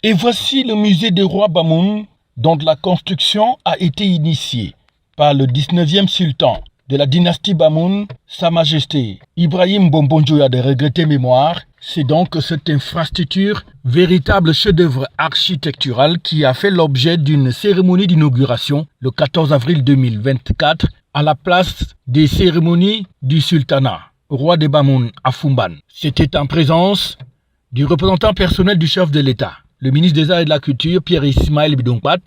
Et voici le musée des rois Bamoun, dont la construction a été initiée par le 19e sultan de la dynastie Bamoun, Sa Majesté Ibrahim Bombonjoya de regrettée mémoire. C'est donc cette infrastructure, véritable chef-d'œuvre architectural, qui a fait l'objet d'une cérémonie d'inauguration le 14 avril 2024 à la place des cérémonies du sultanat, roi des Bamoun à Foumban. C'était en présence du représentant personnel du chef de l'État, le ministre des Arts et de la Culture, Pierre Ismaël Bidongpat,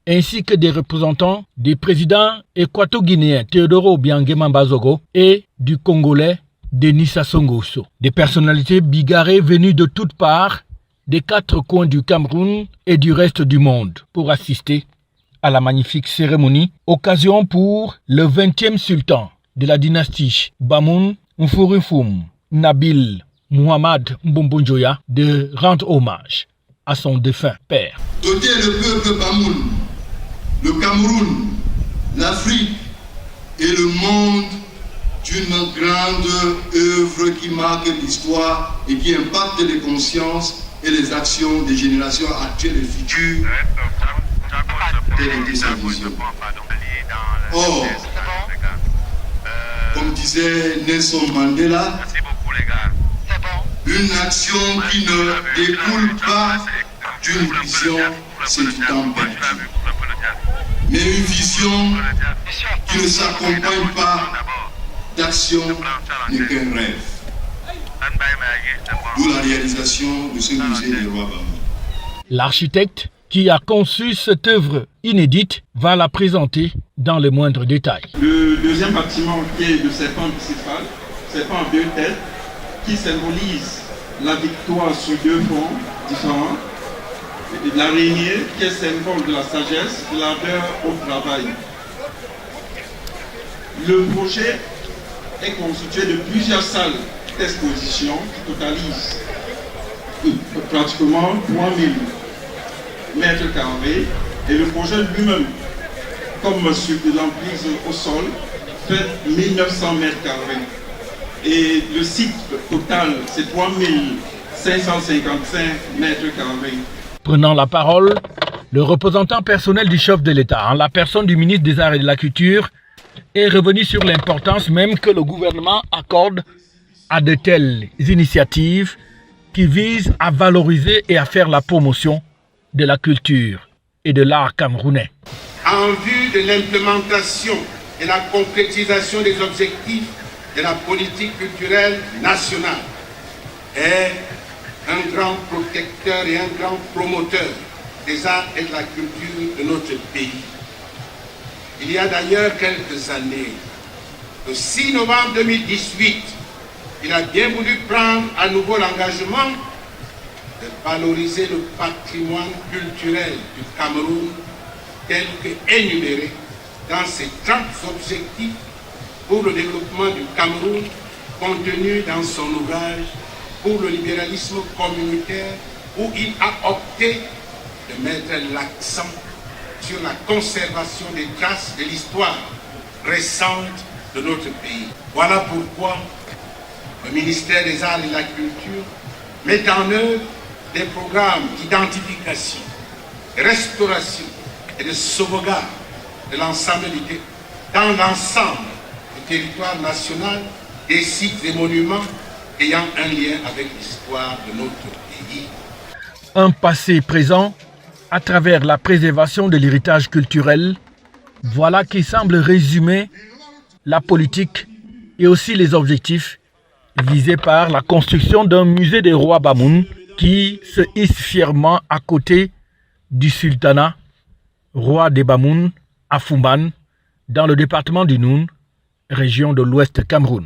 ainsi que des représentants des présidents équato-guinéens Teodoro Obiang Bazogo et du Congolais Denis Sassou Nguesso. Des personnalités bigarrées venues de toutes parts, des quatre coins du Cameroun et du reste du monde pour assister à la magnifique cérémonie, occasion pour le 20e sultan de la dynastie Bamoun, Nfouroufoum Nabil Mohamed Bombonjoya, de rendre hommage à son défunt père. Doter le peuple Bamoun, le Cameroun, l'Afrique et le monde d'une grande œuvre qui marque l'histoire et qui impacte les consciences et les actions des générations actuelles et futures. Telle était sa vision. Or, comme disait Nelson Mandela, une action qui ne découle pas d'une vision, c'est du temps perdu. Mais une vision qui ne s'accompagne pas d'action n'est qu'un rêve. D'où la réalisation de ce musée des rois Bamoun. L'architecte qui a conçu cette œuvre inédite va la présenter dans les moindres détails. Le deuxième bâtiment qui est le serpent principal, serpent en deux têtes, qui symbolise la victoire sur deux fronts différents. L'araignée qui est symbole de la sagesse, de l'ardeur au travail. Le projet est constitué de plusieurs salles d'exposition qui totalisent pratiquement 3000 mètres carrés. Et le projet lui-même, comme sur de l'emprise au sol, fait 1900 mètres carrés. Et le site total, c'est 3555 mètres carrés. Prenant la parole, le représentant personnel du chef de l'État, en la personne du ministre des Arts et de la Culture, est revenu sur l'importance même que le gouvernement accorde à de telles initiatives qui visent à valoriser et à faire la promotion de la culture et de l'art camerounais. En vue de l'implémentation et la concrétisation des objectifs de la politique culturelle nationale, est un grand protecteur et un grand promoteur des arts et de la culture de notre pays. Il y a d'ailleurs quelques années, le 6 novembre 2018, il a bien voulu prendre à nouveau l'engagement de valoriser le patrimoine culturel du Cameroun tel qu'énuméré dans ses 30 objectifs pour le développement du Cameroun contenu dans son ouvrage pour le libéralisme communautaire, où il a opté de mettre l'accent sur la conservation des traces de l'histoire récente de notre pays. Voilà pourquoi le ministère des Arts et de la Culture met en œuvre des programmes d'identification, de restauration et de sauvegarde de l'ensemble dans l'ensemble du territoire national des sites et monuments ayant un lien avec l'histoire de notre pays. Un passé présent à travers la préservation de l'héritage culturel, voilà qui semble résumer la politique et aussi les objectifs visés par la construction d'un musée des rois Bamoun qui se hisse fièrement à côté du sultanat, roi des Bamoun à Foumban, dans le département du Noun, région de l'Ouest Cameroun.